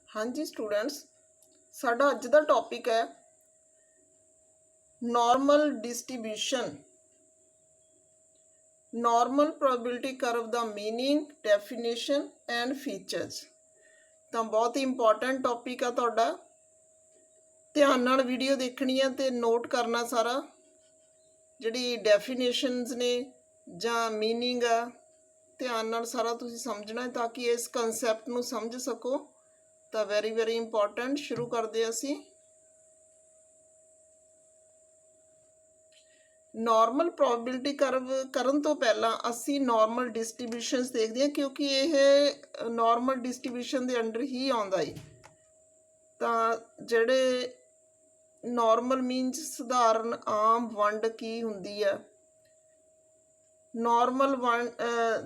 हाँ जी स्टूडेंट्स, साडा अज दा टॉपिक है normal distribution. Normal probability curve दा मीनिंग, डेफिनेशन एंड फीचर्स। तो बहुत ही इंपॉर्टेंट टॉपिक है तुहाडा, ध्यान नाल वीडियो देखनी है ते नोट करना सारा। जिहड़ी डेफिनेशनस ने जां मीनिंग आ, ध्यान नाल सारा तुसीं समझना है ताकि इस कंसैप्ट नूं समझ सको। तो वेरी वेरी इंपॉर्टेंट। शुरू करते असीं। नॉर्मल प्रोबेबिलिटी कर्व करन तो पहला असी नॉर्मल डिस्ट्रीब्यूशनस देखते हैं, क्योंकि यह नॉर्मल डिस्ट्रीब्यूशन के अंडर ही आउंदा है। तो जेड़े नॉर्मल मीनस सधारण आम वंड की हुंदी है। नॉर्मल वंड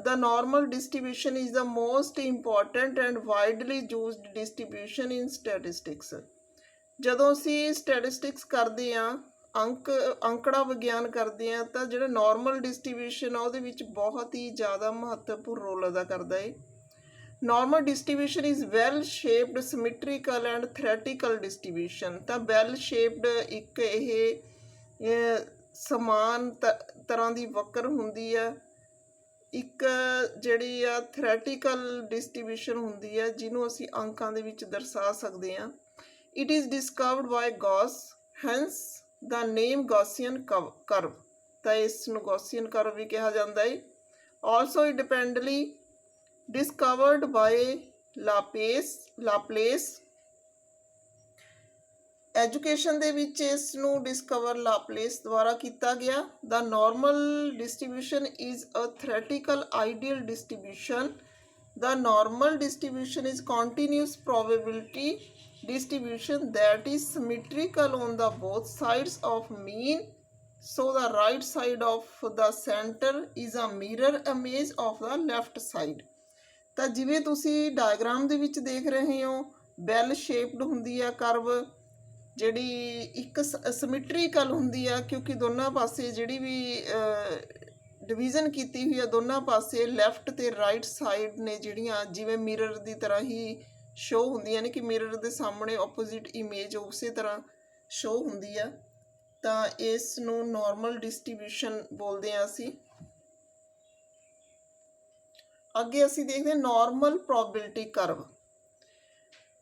the normal distribution is the most important and widely used distribution in statistics. जदों असी स्टैटिस्टिक्स करते हैं, अंकड़ा विग्यान करते हैं, तो जो नॉर्मल डिस्ट्रीब्यूशन है वो बहुत ही ज़्यादा महत्वपूर्ण रोल अदा करता है। Normal distribution is bell shaped, symmetrical and theoretical distribution. तो वैल शेप्ड एक ये समान तरह की वक्र होंगी है। एक जिहड़ी आ थ्रैटिकल डिस्ट्रीब्यूशन होंगी है, जिन्हों असी अंकां दे विच दर्शा सकते हैं। It is discovered by Gauss, hence the name Gaussian curve. तो इसनूं गॉसियन कर्व भी कहा जाता है। Also independently discovered by Laplace. Education दे विच इसनूं डिस्कवर लाप्लेस द्वारा किया गया। The normal distribution is a theoretical ideal distribution. The normal distribution is continuous probability distribution that is symmetrical on the both sides of mean. So the right side of the center is a mirror image of the left side. ਤਾਂ ਜਿਵੇਂ ਤੁਸੀਂ diagram ਦੇ ਵਿੱਚ ਦੇਖ ਰਹੇ ਹੋ, ਬੈਲ shaped ਹੁੰਦੀ ਹੈ ਕਰਵ, ਜਿਹੜੀ ਇੱਕ ਸਿਮੈਟਰੀਕਲ ਹੁੰਦੀ ਆ, ਕਿਉਂਕਿ ਦੋਨਾਂ ਪਾਸੇ ਜਿਹੜੀ ਵੀ डिवीजन की हुई है, दोनों पासे लैफ्ट तो राइट साइड ने जिहड़ियां जिवें मिरर की तरह ही शो होंदियां ने, कि मिरर के सामने ओपोजिट इमेज उस तरह शो होंदी है। तो इस नूं नॉर्मल डिस्ट्रीब्यूशन बोलते हैं असी। अगे असी देखते हैं नॉर्मल प्रोबेबिलिटी कर्व।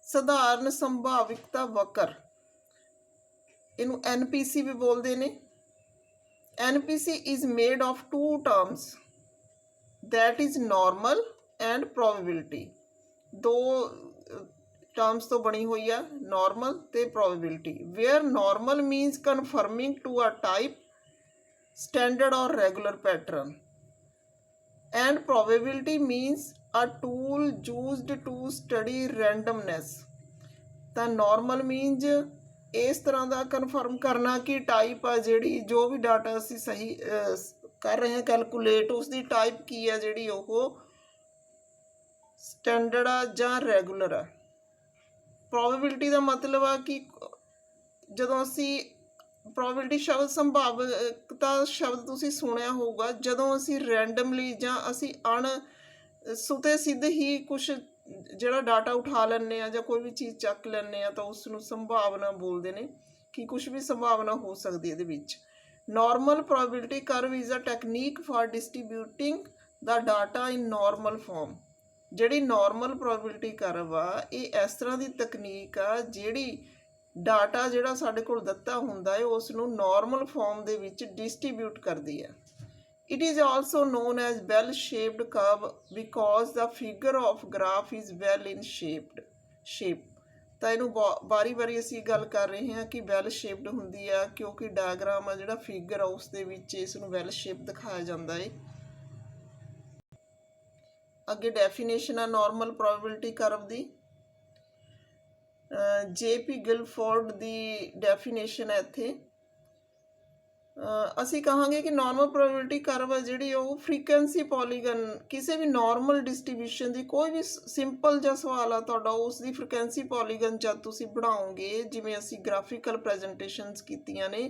सधारण संभाविकता वक्र, इनू NPC भी बोलते हैं। NPC is made of two terms, that is normal and probability। दो टर्म्स तो बनी हुई है, नॉर्मल ते probability, where normal means conforming to a type, standard or regular pattern, and probability means a tool used to study randomness। तो normal means इस तरह का कन्फर्म करना कि टाइप आ जी जो भी डाटा असी सही कर रहे हैं कैलकुलेट, उसकी टाइप की है जी वो स्टैंडर्ड आ जां रैगूलर आ। प्रोबेबिलिटी का मतलब आ कि जदों असी प्रोबेबिलिटी शब्द संभाविकता शब्द तुसीं सुनिया होगा, जदों असी रैंडमली जां असी सुते सिद्ध ही कुछ जिहड़ा डाटा उठा लैंदे आ, कोई भी चीज़ चक लैंदे आ, तो उसनूं संभावना बोलते हैं कि कुछ भी संभावना हो सकती है। ये normal probability curve is a technique for distributing the data in normal form. जिहड़ी नॉर्मल प्रोबेबिलिटी कर्व आ, ये इस तरह की तकनीक आ जिहड़ी डाटा जिहड़ा साडे कोल दिता हुंदा है उसनूं नॉर्मल फॉर्म दे विच डिस्ट्रीब्यूट करदी है। It is also known as bell-shaped curve because the figure of graph is well in shape। तो इनू बारी बारी असी गल कर रहे हैं कि वैल शेप्ड होंगी है, क्योंकि डायग्राम आ जिहड़ा फिगर आ उस दे विच इसनूं वैल शेप दिखाया जाता है। अगे डेफिनेशन है नॉर्मल प्रोबेबिलिटी कर्व की। JP गिलफोर्ड की डेफिनेशन है इत्थे। असी कहांगे कि नॉर्मल प्रोबेबिलिटी कर्व है जिहड़ी वो फ्रीकुएंसी पॉलीगन किसी भी नॉर्मल डिस्ट्रीब्यूशन की, कोई भी सिंपल जिहा सवाल आ तुहाडा उसकी फ्रीकुएंसी पॉलीगन जब तुसीं बनाओगे, जिवें असी ग्राफिकल प्रैजेंटेशनस कीतियां ने,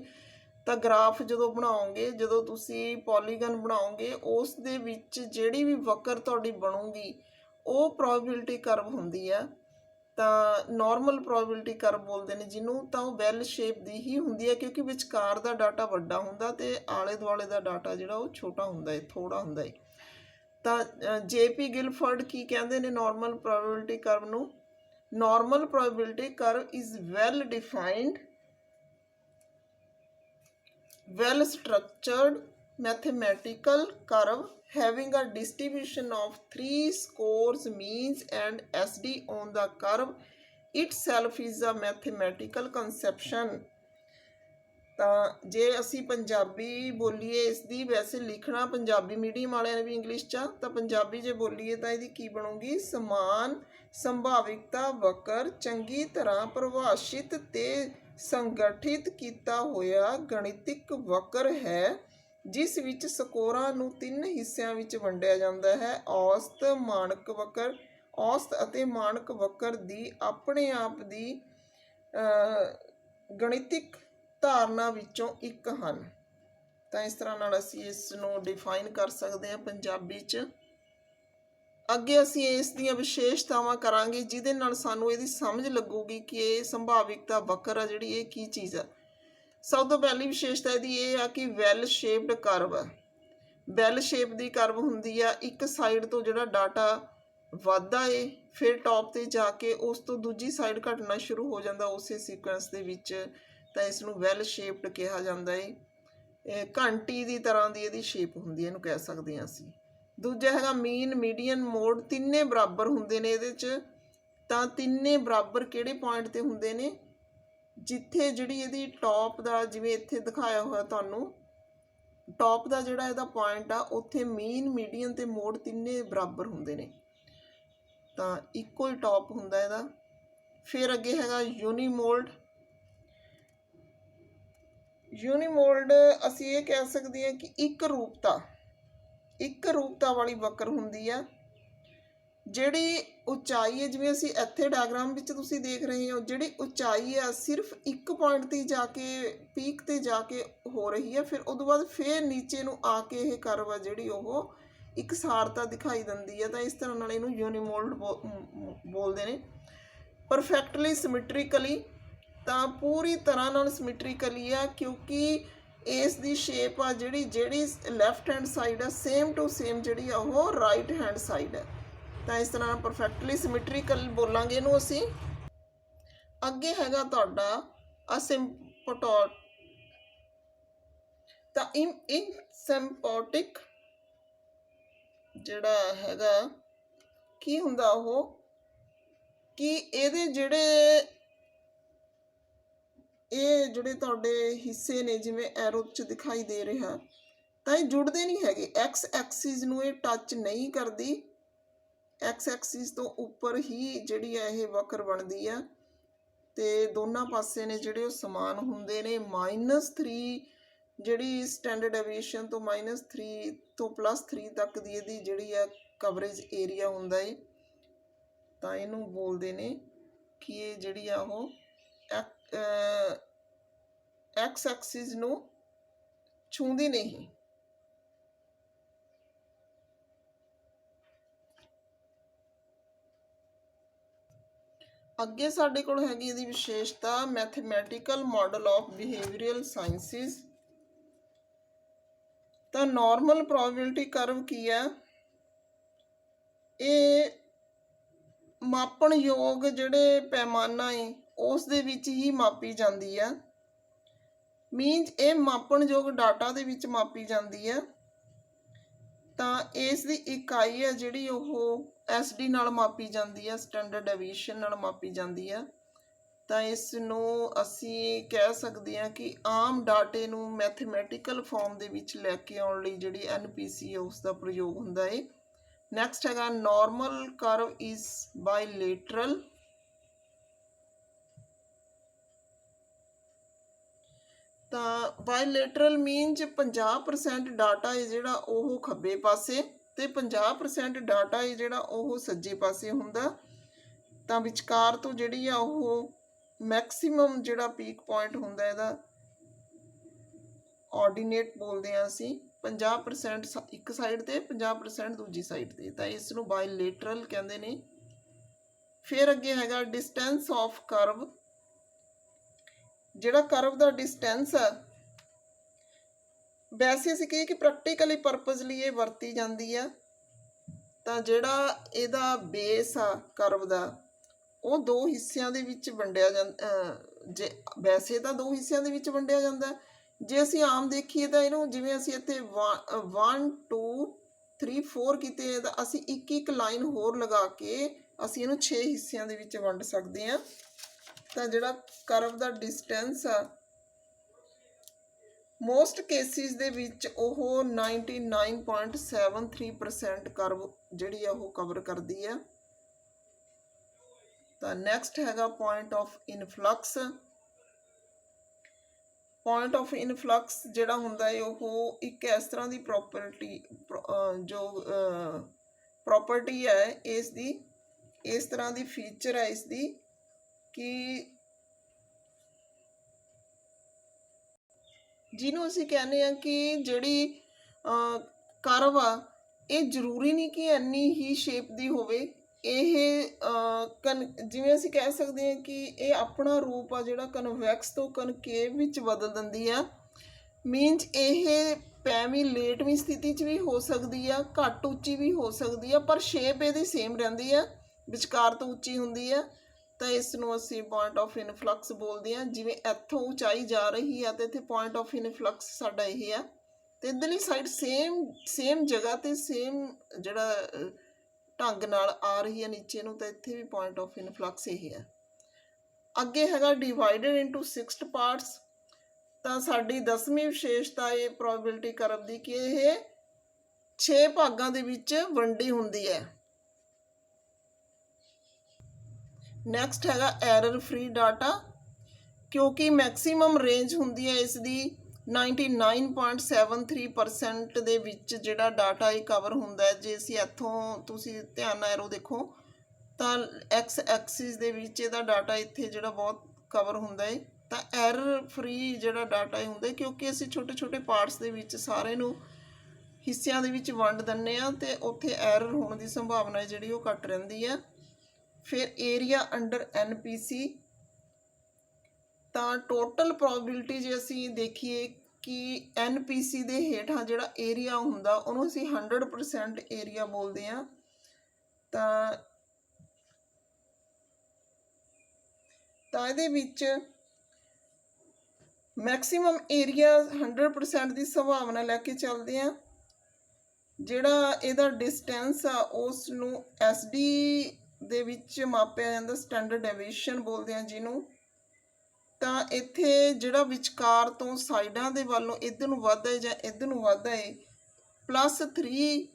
तो ग्राफ जो बनाओगे, जो तुसीं पॉलीगन बनाओगे, उस दे विच जिहड़ी भी वक्र तुहाडी बनूगी वो प्रोबेबिलिटी कर्व हुंदी है। ਤਾਂ ਨਾਰਮਲ ਪ੍ਰੋਬੇਬਿਲਿਟੀ ਕਰਵ ਬੋਲਦੇ ਨੇ ਜਿਹਨੂੰ, ਤਾਂ ਉਹ ਵੈਲ ਸ਼ੇਪ ਦੀ ਹੀ ਹੁੰਦੀ ਹੈ ਕਿਉਂਕਿ ਵਿਚਕਾਰ ਦਾ ਡਾਟਾ ਵੱਡਾ ਹੁੰਦਾ ਤੇ ਆਲੇ ਦੁਆਲੇ ਦਾ ਡਾਟਾ ਜਿਹੜਾ ਉਹ ਛੋਟਾ ਹੁੰਦਾ ਹੈ, ਥੋੜਾ ਹੁੰਦਾ ਹੈ। ਤਾਂ ਜੇਪੀ ਗਿਲਫੋਰਡ ਕੀ ਕਹਿੰਦੇ ਨੇ ਨਾਰਮਲ ਪ੍ਰੋਬੇਬਿਲਿਟੀ ਕਰਵ ਨੂੰ? Normal probability curve is well defined, well structured mathematical curve having a distribution of 3 scores, means and SD on the curve itself is a mathematical conception। ਤਾਂ ਜੇ ਅਸੀਂ ਪੰਜਾਬੀ ਬੋਲੀਏ ਇਸ ਦੀ, ਵੈਸੇ ਲਿਖਣਾ ਪੰਜਾਬੀ ਮੀਡੀਅਮ ਵਾਲਿਆਂ ਨੇ ਵੀ ਇੰਗਲਿਸ਼ 'ਚ, ਤਾਂ ਪੰਜਾਬੀ ਜੇ ਬੋਲੀਏ ਤਾਂ ਇਹਦੀ ਕੀ ਬਣੂਗੀ? ਸਮਾਨ ਸੰਭਾਵਿਕਤਾ ਵਕਰ ਚੰਗੀ ਤਰ੍ਹਾਂ ਪਰਿਭਾਸ਼ਿਤ ਤੇ ਸੰਗਠਿਤ ਕੀਤਾ ਹੋਇਆ ਗਣਿਤਿਕ ਵਕਰ ਹੈ ਜਿਸ ਵਿੱਚ ਸਕੋਰਾਂ ਨੂੰ 3 ਹਿੱਸਿਆਂ ਵਿੱਚ ਵੰਡਿਆ ਜਾਂਦਾ ਹੈ। ਔਸਤ, ਮਾਨਕ ਵਕਰ। ਔਸਤ ਅਤੇ ਮਾਨਕ ਵਕਰ ਦੀ ਆਪਣੇ ਆਪ ਦੀ ਗਣਿਤਿਕ ਧਾਰਨਾ ਵਿੱਚੋਂ ਇੱਕ ਹਨ। ਤਾਂ ਇਸ ਤਰ੍ਹਾਂ ਨਾਲ ਅਸੀਂ ਇਸ ਨੂੰ ਡਿਫਾਈਨ ਕਰ ਸਕਦੇ ਹਾਂ ਪੰਜਾਬੀ 'ਚ। ਅੱਗੇ ਅਸੀਂ ਇਸ ਦੀਆਂ ਵਿਸ਼ੇਸ਼ਤਾਵਾਂ ਕਰਾਂਗੇ ਜਿਹਦੇ ਨਾਲ ਸਾਨੂੰ ਇਹਦੀ ਸਮਝ ਲੱਗੂਗੀ ਕਿ ਇਹ ਸੰਭਾਵਿਕਤਾ ਵਕਰ ਆ ਜਿਹੜੀ ਇਹ ਕੀ ਚੀਜ਼ ਆ। ਸਭ ਤੋਂ ਪਹਿਲੀ ਵਿਸ਼ੇਸ਼ਤਾ ਇਹਦੀ ਇਹ ਆ ਕਿ ਵੈਲ ਸ਼ੇਪਡ ਕਰਵ ਆ। ਵੈਲ ਸ਼ੇਪ ਦੀ ਕਰਵ ਹੁੰਦੀ ਆ, ਇੱਕ ਸਾਈਡ ਤੋਂ ਜਿਹੜਾ ਡਾਟਾ ਵੱਧਦਾ ਏ ਫਿਰ ਟੌਪ 'ਤੇ ਜਾ ਕੇ ਉਸ ਤੋਂ ਦੂਜੀ ਸਾਈਡ ਘਟਣਾ ਸ਼ੁਰੂ ਹੋ ਜਾਂਦਾ ਉਸੇ ਸੀਕੁਐਂਸ ਦੇ ਵਿੱਚ, ਤਾਂ ਇਸ ਨੂੰ ਵੈਲ ਸ਼ੇਪਡ ਕਿਹਾ ਜਾਂਦਾ ਏ। ਘੰਟੀ ਦੀ ਤਰ੍ਹਾਂ ਦੀ ਇਹਦੀ ਸ਼ੇਪ ਹੁੰਦੀ ਹੈ, ਇਹਨੂੰ ਕਹਿ ਸਕਦੇ ਹਾਂ ਅਸੀਂ। ਦੂਜਾ ਹੈਗਾ ਮੀਨ, ਮੀਡੀਅਨ, ਮੋਡ। ਤਿੰਨੇ ਬਰਾਬਰ ਹੁੰਦੇ ਨੇ ਇਹਦੇ 'ਚ। ਤਾਂ ਤਿੰਨੇ ਬਰਾਬਰ ਕਿਹੜੇ ਪੁਆਇੰਟ 'ਤੇ ਹੁੰਦੇ ਨੇ? ਜਿੱਥੇ ਜਿਹੜੀ ਇਹਦੀ ਟੌਪ ਦਾ, ਜਿਵੇਂ ਇੱਥੇ ਦਿਖਾਇਆ ਹੋਇਆ ਤੁਹਾਨੂੰ, ਟੌਪ ਦਾ ਜਿਹੜਾ ਇਹਦਾ ਪੁਆਇੰਟ ਆ ਉੱਥੇ ਮੀਨ, ਮੀਡੀਅਨ ਤੇ ਮੋਡ ਤਿੰਨੇ ਬਰਾਬਰ ਹੁੰਦੇ ਨੇ, ਤਾਂ ਇੱਕੋ ਹੀ ਟੌਪ ਹੁੰਦਾ ਇਹਦਾ। ਫਿਰ ਅੱਗੇ ਹੈਗਾ ਯੂਨੀਮੋਲਡ। ਯੂਨੀਮੋਲਡ ਅਸੀਂ ਇਹ ਕਹਿ ਸਕਦੇ ਹਾਂ ਕਿ ਇੱਕ ਰੂਪਤਾ ਵਾਲੀ ਵਕਰ ਹੁੰਦੀ ਆ। ਜਿਹੜੀ ਉਚਾਈ ਹੈ, ਜਿਵੇਂ ਅਸੀਂ ਇੱਥੇ ਡਾਇਗਰਾਮ ਵਿੱਚ ਤੁਸੀਂ ਦੇਖ ਰਹੇ ਹੋ, ਜਿਹੜੀ ਉਚਾਈ ਆ ਸਿਰਫ ਇੱਕ ਪੁਆਇੰਟ 'ਤੇ ਜਾ ਕੇ, ਪੀਕ 'ਤੇ ਜਾ ਕੇ ਹੋ ਰਹੀ ਹੈ, ਫਿਰ ਉਦੋਂ ਬਾਅਦ ਫਿਰ ਨੀਚੇ ਨੂੰ ਆ ਕੇ ਇਹ ਕਰਵ ਆ ਜਿਹੜੀ ਉਹ ਇੱਕ ਸਾਰਤਾ ਦਿਖਾਈ ਦਿੰਦੀ ਹੈ। ਤਾਂ ਇਸ ਤਰ੍ਹਾਂ ਨਾਲ ਇਹਨੂੰ ਯੂਨੀਮੋਲਡ ਬੋਲਦੇ ਨੇ। ਪਰਫੈਕਟਲੀ ਸਿਮੈਟ੍ਰੀਕਲੀ, ਤਾਂ ਪੂਰੀ ਤਰ੍ਹਾਂ ਨਾਲ ਸਿਮੈਟ੍ਰੀਕਲੀ ਆ ਕਿਉਂਕਿ ਇਸ ਦੀ ਸ਼ੇਪ ਆ ਜਿਹੜੀ ਲੈਫਟ ਹੈਂਡ ਸਾਈਡ ਆ ਸੇਮ ਟੂ ਸੇਮ ਜਿਹੜੀ ਆ ਉਹ ਰਾਈਟ ਹੈਂਡ ਸਾਈਡ ਹੈ। ਤਾਂ ਇਸ ਤਰ੍ਹਾਂ ਪਰਫੈਕਟਲੀ ਸਿਮੈਟ੍ਰੀਕਲ ਬੋਲਾਂਗੇ ਇਹਨੂੰ ਅਸੀਂ। ਅੱਗੇ ਹੈਗਾ ਤੁਹਾਡਾ ਅਸਿੰਪਟੋਟ। ਤਾਂ ਇਨਸਿੰਪਟੋਟਿਕ ਜਿਹੜਾ ਹੈਗਾ ਕੀ ਹੁੰਦਾ ਉਹ, ਕਿ ਇਹਦੇ ਜਿਹੜੇ ਤੁਹਾਡੇ ਹਿੱਸੇ ਨੇ ਜਿਵੇਂ ਐਰੋ 'ਚ ਦਿਖਾਈ ਦੇ ਰਿਹਾ, ਤਾਂ ਇਹ ਜੁੜਦੇ ਨਹੀਂ ਹੈਗੇ। ਐਕਸ ਐਕਸਿਸ ਨੂੰ ਇਹ ਟੱਚ ਨਹੀਂ ਕਰਦੀ, ਐਕਸ ਐਕਸਿਸ ਤੋਂ ਉੱਪਰ ਹੀ ਜਿਹੜੀ ਹੈ ਇਹ ਵਕਰ ਬਣਦੀ ਆ ਤੇ ਦੋਨਾਂ ਪਾਸੇ ਨੇ ਜਿਹੜੇ ਉਹ ਸਮਾਨ ਹੁੰਦੇ ਨੇ। -3 ਜਿਹੜੀ ਸਟੈਂਡਰਡ ਡੈਵੀਏਸ਼ਨ ਤੋਂ -3 ਤੋਂ +3 ਤੱਕ ਦੀ ਇਹਦੀ ਜਿਹੜੀ ਆ ਕਵਰੇਜ ਏਰੀਆ ਹੁੰਦਾ ਏ। ਤਾਂ ਇਹਨੂੰ ਬੋਲਦੇ ਨੇ ਕਿ ਇਹ ਜਿਹੜੀ ਆ ਉਹ ਐਕਸ ਐਕਸਿਸ ਨੂੰ ਛੂੰਹਦੀ ਨਹੀਂ। ਅੱਗੇ ਸਾਡੇ ਕੋਲ ਹੈਗੀ ਇਹਦੀ ਵਿਸ਼ੇਸ਼ਤਾ mathematical model of behavioural sciences. ਤਾਂ ਨਾਰਮਲ ਪ੍ਰੋਬੇਬਿਲਿਟੀ ਕਰਵ ਕੀ ਹੈ? ਇਹ ਮਾਪਣਯੋਗ ਜਿਹੜੇ ਪੈਮਾਨਾ ਹੈ ਉਸ ਦੇ ਵਿੱਚ ਹੀ ਮਾਪੀ ਜਾਂਦੀ ਹੈ। ਮੀਨਸ ਇਹ ਮਾਪਣਯੋਗ ਡਾਟਾ ਦੇ ਵਿੱਚ ਮਾਪੀ ਜਾਂਦੀ ਹੈ। ਤਾਂ ਇਸ ਦੀ ਇਕਾਈ ਹੈ ਜਿਹੜੀ ਉਹ SD ਨਾਲ ਮਾਪੀ ਜਾਂਦੀ ਹੈ, ਸਟੈਂਡਰਡ ਡੈਵੀਏਸ਼ਨ ਨਾਲ ਮਾਪੀ ਜਾਂਦੀ ਹੈ। ਤਾਂ ਇਸ ਨੂੰ ਅਸੀਂ ਕਹਿ ਸਕਦੇ ਹਾਂ ਕਿ ਆਮ ਡਾਟੇ ਨੂੰ ਮੈਥਮੈਟੀਕਲ ਫਾਰਮ ਦੇ ਵਿੱਚ ਲੈ ਕੇ ਆਉਣ ਲਈ ਜਿਹੜੀ NPC ਹੈ ਉਸ ਦਾ ਪ੍ਰਯੋਗ ਹੁੰਦਾ ਹੈ। ਨੈਕਸਟ ਹੈਗਾ ਨਾਰਮਲ ਕਰਵ ਇਜ਼ ਬਾਇਲੇਟਰਲ। ਤਾਂ ਬਾਇਲੇਟਰਲ ਮੀਨਸ 50% ਡਾਟਾ ਹੈ ਜਿਹੜਾ ਉਹ ਖੱਬੇ ਪਾਸੇ ਤੇ 50% ਡਾਟਾ ਹੈ ਜਿਹੜਾ ਉਹ ਸੱਜੇ ਪਾਸੇ ਹੁੰਦਾ। ਤਾਂ ਵਿਚਕਾਰ ਤੋਂ ਜਿਹੜੀ ਆ ਉਹ ਮੈਕਸਿਮਮ ਜਿਹੜਾ ਪੀਕ ਪੁਆਇੰਟ ਹੁੰਦਾ ਇਹਦਾ ਆਰਡੀਨੇਟ ਬੋਲਦੇ ਹਾਂ ਅਸੀਂ, 50% ਇੱਕ ਸਾਈਡ ਤੇ 50% ਦੂਜੀ ਸਾਈਡ ਤੇ। ਤਾਂ ਇਸ ਨੂੰ ਬਾਇਲੇਟਰਲ ਕਹਿੰਦੇ ਨੇ। ਫਿਰ ਅੱਗੇ ਹੈਗਾ ਡਿਸਟੈਂਸ ਆਫ ਕਰਵ। ਜਿਹੜਾ ਕਰਵ ਦਾ ਡਿਸਟੈਂਸ ਆ, ਵੈਸੇ ਅਸੀਂ ਕਹੀਏ ਕਿ ਪ੍ਰੈਕਟੀਕਲੀ ਪਰਪਸ ਲਈ ਇਹ ਵਰਤੀ ਜਾਂਦੀ ਆ। ਤਾਂ ਜਿਹੜਾ ਇਹਦਾ ਬੇਸ ਆ ਕਰਵ ਦਾ, ਉਹ ਦੋ ਹਿੱਸਿਆਂ ਦੇ ਵਿੱਚ ਵੰਡਿਆ ਜਾਂਦਾ। ਜੇ ਵੈਸੇ ਤਾਂ ਦੋ ਹਿੱਸਿਆਂ ਦੇ ਵਿੱਚ ਵੰਡਿਆ ਜਾਂਦਾ। ਜੇ ਅਸੀਂ ਆਮ ਦੇਖੀਏ ਤਾਂ ਇਹਨੂੰ, ਜਿਵੇਂ ਅਸੀਂ ਇੱਥੇ 1 2 3 4 ਕੀਤੇ, ਤਾਂ ਅਸੀਂ ਇੱਕ ਇੱਕ ਲਾਈਨ ਹੋਰ ਲਗਾ ਕੇ ਅਸੀਂ ਇਹਨੂੰ 6 ਹਿੱਸਿਆਂ ਦੇ ਵਿੱਚ ਵੰਡ ਸਕਦੇ ਹਾਂ। ਤਾਂ ਜਿਹੜਾ ਕਰਵ ਦਾ ਡਿਸਟੈਂਸ ਆ, ਮੋਸਟ ਕੇਸਿਸ ਦੇ ਵਿੱਚ ਉਹ 99.73% ਕਰਵ ਜਿਹੜੀ ਆ ਉਹ ਕਵਰ ਕਰਦੀ ਆ। ਤਾਂ ਨੈਕਸਟ ਹੈਗਾ ਪੁਆਇੰਟ ਆਫ ਇਨਫਲਕਸ। ਪੁਆਇੰਟ ਆਫ ਇਨਫਲਕਸ ਜਿਹੜਾ ਹੁੰਦਾ ਹੈ, ਉਹ ਇੱਕ ਇਸ ਤਰ੍ਹਾਂ ਦੀ ਪ੍ਰੋਪਰਟੀ ਹੈ ਇਸ ਦੀ, ਇਸ ਤਰ੍ਹਾਂ ਦੀ ਫੀਚਰ ਹੈ ਇਸ ਦੀ ਕਿ ਜਿਹਨੂੰ ਅਸੀਂ ਕਹਿੰਦੇ ਹਾਂ ਕਿ ਜਿਹੜੀ ਕਰਵ ਆ, ਇਹ ਜ਼ਰੂਰੀ ਨਹੀਂ ਕਿ ਇੰਨੀ ਹੀ ਸ਼ੇਪ ਦੀ ਹੋਵੇ। ਇਹ ਜਿਵੇਂ ਅਸੀਂ ਕਹਿ ਸਕਦੇ ਹਾਂ ਕਿ ਇਹ ਆਪਣਾ ਰੂਪ ਆ ਜਿਹੜਾ ਕਨਵੈਕਸ ਤੋਂ ਕਨਕੇਵ ਵਿੱਚ ਬਦਲ ਦਿੰਦੀ ਆ। ਮੀਨਸ ਇਹ ਪੈਵੀਂ ਲੇਟਵੀਂ ਸਥਿਤੀ 'ਚ ਵੀ ਹੋ ਸਕਦੀ ਆ, ਘੱਟ ਉੱਚੀ ਵੀ ਹੋ ਸਕਦੀ ਆ, ਪਰ ਸ਼ੇਪ ਇਹਦੀ ਸੇਮ ਰਹਿੰਦੀ ਆ, ਵਿਚਕਾਰ ਤੋਂ ਉੱਚੀ ਹੁੰਦੀ ਆ। ਤਾਂ ਇਸ ਨੂੰ ਅਸੀਂ ਪੁਆਇੰਟ ਆਫ ਇਨਫਲਕਸ ਬੋਲਦੇ ਹਾਂ। ਜਿਵੇਂ ਇੱਥੋਂ ਉਚਾਈ ਜਾ ਰਹੀ ਆ, ਤੇ ਇੱਥੇ ਪੁਆਇੰਟ ਆਫ ਇਨਫਲਕਸ ਸਾਡਾ ਇਹ ਆ, ਤੇ ਇੱਧਰਲੀ ਸਾਈਡ ਸੇਮ ਜਗ੍ਹਾ ਤੇ ਸੇਮ ਜਿਹੜਾ ਢੰਗ ਨਾਲ ਆ ਰਹੀ ਹੈ ਨੀਚੇ ਨੂੰ, ਤਾਂ ਇੱਥੇ ਵੀ ਪੁਆਇੰਟ ਆਫ ਇਨਫਲਕਸ ਇਹ ਹੈ। ਅੱਗੇ ਹੈਗਾ ਡਿਵਾਈਡਡ ਇਨਟੂ 6 ਪਾਰਟਸ। ਤਾਂ ਸਾਡੀ 10ਵੀਂ ਵਿਸ਼ੇਸ਼ਤਾ ਇਹ ਪ੍ਰੋਬੇਬਿਲਿਟੀ ਕਰਵ ਦੀ ਕਿ ਇਹ 6 ਭਾਗਾਂ ਦੇ ਵਿੱਚ ਵੰਡੀ ਹੁੰਦੀ ਹੈ। ਨੈਕਸਟ ਹੈਗਾ ਐਰਰ ਫ੍ਰੀ ਡਾਟਾ, ਕਿਉਂਕਿ ਮੈਕਸੀਮਮ ਰੇਂਜ ਹੁੰਦੀ ਹੈ ਇਸ ਦੀ 99.73% ਦੇ ਵਿੱਚ ਜਿਹੜਾ ਡਾਟਾ ਇਹ ਕਵਰ ਹੁੰਦਾ ਹੈ। ਜੇ ਅਸੀਂ ਇੱਥੋਂ, ਤੁਸੀਂ ਧਿਆਨ ਨਾਲ ਐਰੋ ਦੇਖੋ ਤਾਂ ਐਕਸ ਐਕਸਿਸ ਦੇ ਵਿੱਚ ਇਹਦਾ ਡਾਟਾ ਇੱਥੇ ਜਿਹੜਾ ਬਹੁਤ ਕਵਰ ਹੁੰਦਾ ਹੈ। ਤਾਂ ਐਰਰ ਫ੍ਰੀ ਜਿਹੜਾ ਡਾਟਾ ਹੁੰਦਾ, ਕਿਉਂਕਿ ਅਸੀਂ ਛੋਟੇ ਛੋਟੇ ਪਾਰਟਸ ਦੇ ਵਿੱਚ ਸਾਰੇ ਨੂੰ ਹਿੱਸਿਆਂ ਦੇ ਵਿੱਚ ਵੰਡ ਦਿੰਦੇ ਹਾਂ, ਅਤੇ ਉੱਥੇ ਐਰਰ ਹੋਣ ਦੀ ਸੰਭਾਵਨਾ ਜਿਹੜੀ ਉਹ ਘੱਟ ਰਹਿੰਦੀ ਹੈ। ਫਿਰ ਏਰੀਆ ਅੰਡਰ NPC। ਤਾਂ ਟੋਟਲ ਪ੍ਰੋਬੇਬਿਲਿਟੀ ਜੇ ਅਸੀਂ ਦੇਖੀਏ ਕਿ NPC ਦੇ ਹੇਠਾਂ ਜਿਹੜਾ ਏਰੀਆ ਹੁੰਦਾ ਉਹਨੂੰ ਅਸੀਂ 100% ਏਰੀਆ ਬੋਲਦੇ ਹਾਂ। ਤਾਂ ਇਹਦੇ ਵਿੱਚ ਮੈਕਸੀਮਮ ਏਰੀਆ 100% ਦੀ ਸੰਭਾਵਨਾ ਲੈ ਕੇ ਚੱਲਦੇ ਹਾਂ। ਜਿਹੜਾ ਇਹਦਾ ਡਿਸਟੈਂਸ ਆ ਉਸ ਨੂੰ SD ਦੇ ਵਿੱਚ ਮਾਪਿਆ ਜਾਂਦਾ, ਸਟੈਂਡਰਡ ਡੈਵੀਏਸ਼ਨ ਬੋਲਦੇ ਹਾਂ ਜਿਹਨੂੰ। ਤਾਂ ਇੱਥੇ ਜਿਹੜਾ ਵਿਚਕਾਰ ਤੋਂ ਸਾਈਡਾਂ ਦੇ ਵੱਲੋਂ ਇੱਧਰ ਨੂੰ ਵੱਧਦਾ ਹੈ ਜਾਂ ਇੱਧਰ ਨੂੰ ਵੱਧਦਾ ਹੈ, +3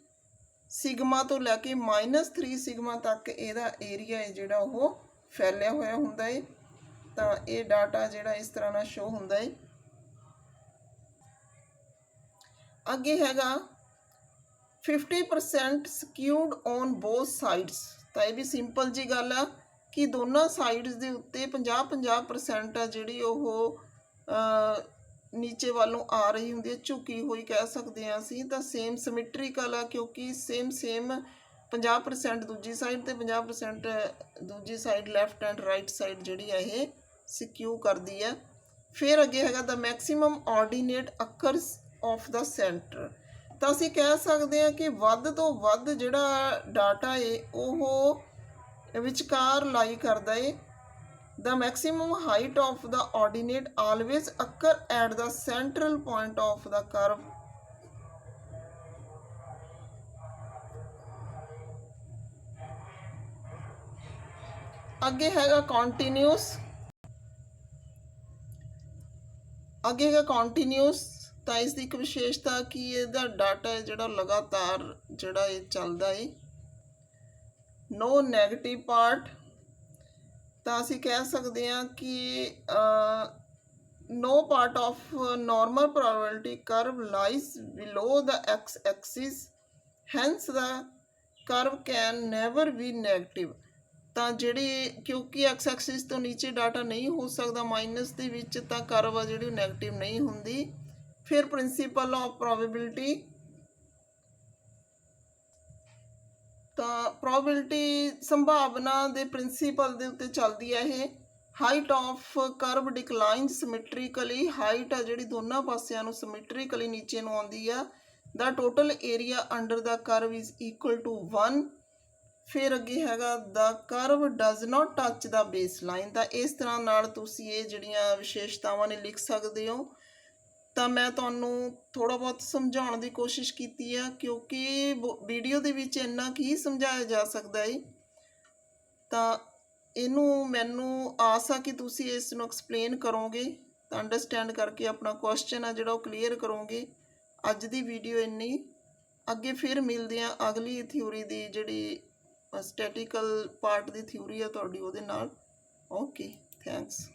ਸਿਗਮਾ ਤੋਂ ਲੈ ਕੇ -3 ਸਿਗਮਾ ਤੱਕ ਇਹਦਾ ਏਰੀਆ ਹੈ ਜਿਹੜਾ ਉਹ ਫੈਲਿਆ ਹੋਇਆ ਹੁੰਦਾ ਹੈ। ਤਾਂ ਇਹ ਡਾਟਾ ਜਿਹੜਾ ਇਸ ਤਰ੍ਹਾਂ ਨਾਲ ਸ਼ੋ ਹੁੰਦਾ ਹੈ। ਅੱਗੇ ਹੈਗਾ 50% ਸਕਿਊਡ ਔਨ ਬੋਥ ਸਾਈਡਸ। ਤਾਂ ਇਹ ਵੀ ਸਿੰਪਲ ਜੀ ਗੱਲ ਆ ਕਿ ਦੋਨਾਂ ਸਾਈਡਸ ਦੇ ਉੱਤੇ 50-50% ਆ ਜਿਹੜੀ ਉਹ ਨੀਚੇ ਵੱਲੋਂ ਆ ਰਹੀ ਹੁੰਦੀ ਹੈ, ਝੁਕੀ ਹੋਈ ਕਹਿ ਸਕਦੇ ਹਾਂ ਅਸੀਂ। ਤਾਂ ਸੇਮ ਸਿਮੈਟ੍ਰੀਕਲ ਆ, ਕਿਉਂਕਿ ਸੇਮ 50% ਦੂਜੀ ਸਾਈਡ ਤੇ 50% ਦੂਜੀ side, left and right side ਜਿਹੜੀ ਆ ਇਹ ਸਿਕਿਊ ਕਰਦੀ ਹੈ। ਫਿਰ ਅੱਗੇ ਹੈਗਾ the maximum ordinate occurs of the centre. ਤਾਂ ਅਸੀਂ ਕਹਿ ਸਕਦੇ ਹਾਂ ਕਿ ਵੱਧ ਤੋਂ ਵੱਧ ਜਿਹੜਾ ਡਾਟਾ ਹੈ ਉਹ ਵਿਚਕਾਰ ਲਾਈ ਕਰਦਾ ਹੈ। The maximum height of the ordinate always occur at the central point of the curve. ਅੱਗੇ ਹੈਗਾ continuous। ਤਾਂ ਇਸ ਦੀ ਇੱਕ ਵਿਸ਼ੇਸ਼ਤਾ ਕਿ ਇਹਦਾ ਡਾਟਾ ਹੈ ਜਿਹੜਾ ਲਗਾਤਾਰ ਜਿਹੜਾ ਇਹ ਚੱਲਦਾ ਹੈ। No negative part। ਤਾਂ ਅਸੀਂ ਕਹਿ ਸਕਦੇ ਹਾਂ ਕਿ no part of normal probability curve lies below the x-axis, hence the curve can never be negative। ਤਾਂ ਜਿਹੜੀ, ਕਿਉਂਕਿ x-axis ਤੋਂ ਨੀਚੇ ਡਾਟਾ ਨਹੀਂ ਹੋ ਸਕਦਾ ਮਾਈਨਸ ਦੇ ਵਿੱਚ, ਤਾਂ ਕਰਵ ਆ ਜਿਹੜੀ ਨੈਗੇਟਿਵ ਨਹੀਂ ਹੁੰਦੀ। ਫਿਰ ਪ੍ਰਿੰਸੀਪਲ ਆਫ ਪ੍ਰੋਬੇਬਿਲਿਟੀ। ਤਾਂ ਪ੍ਰੋਬੇਬਿਲਿਟੀ ਸੰਭਾਵਨਾ ਦੇ ਪ੍ਰਿੰਸੀਪਲ ਦੇ ਉੱਤੇ ਚੱਲਦੀ ਹੈ ਇਹ। Height of curve decline symmetrically, height ਆ ਜਿਹੜੀ ਦੋਨਾਂ ਪਾਸਿਆਂ ਨੂੰ ਸਿਮੈਟ੍ਰੀਕਲੀ ਨੀਚੇ ਨੂੰ ਆਉਂਦੀ ਆ। The total area under the curve is equal to 1। ਫਿਰ ਅੱਗੇ ਹੈਗਾ the curve does not touch the base line. ਤਾਂ ਇਸ ਤਰ੍ਹਾਂ ਨਾਲ ਤੁਸੀਂ ਇਹ ਜਿਹੜੀਆਂ ਵਿਸ਼ੇਸ਼ਤਾਵਾਂ ਨੇ ਲਿਖ ਸਕਦੇ ਹੋ। ਤਾਂ ਮੈਂ ਤੁਹਾਨੂੰ ਥੋੜ੍ਹਾ ਬਹੁਤ ਸਮਝਾਉਣ ਦੀ ਕੋਸ਼ਿਸ਼ ਕੀਤੀ ਆ, ਕਿਉਂਕਿ ਵੀਡੀਓ ਦੇ ਵਿੱਚ ਇੰਨਾ ਕੁ ਹੀ ਸਮਝਾਇਆ ਜਾ ਸਕਦਾ ਹੈ। ਤਾਂ ਇਹਨੂੰ ਮੈਨੂੰ ਆਸ ਆ ਕਿ ਤੁਸੀਂ ਇਸ ਨੂੰ ਐਕਸਪਲੇਨ ਕਰੋਗੇ, ਤਾਂ ਅੰਡਰਸਟੈਂਡ ਕਰਕੇ ਆਪਣਾ ਕੁਐਸਚਨ ਆ ਜਿਹੜਾ ਉਹ ਕਲੀਅਰ ਕਰੋਗੇ। ਅੱਜ ਦੀ ਵੀਡੀਓ ਇੰਨੀ, ਅੱਗੇ ਫਿਰ ਮਿਲਦੇ ਹਾਂ ਅਗਲੀ ਥਿਊਰੀ ਦੀ, ਜਿਹੜੀ ਸਟੈਟਿਕਲ ਪਾਰਟ ਦੀ ਥਿਊਰੀ ਆ ਤੁਹਾਡੀ, ਉਹਦੇ ਨਾਲ। Okay, thanks.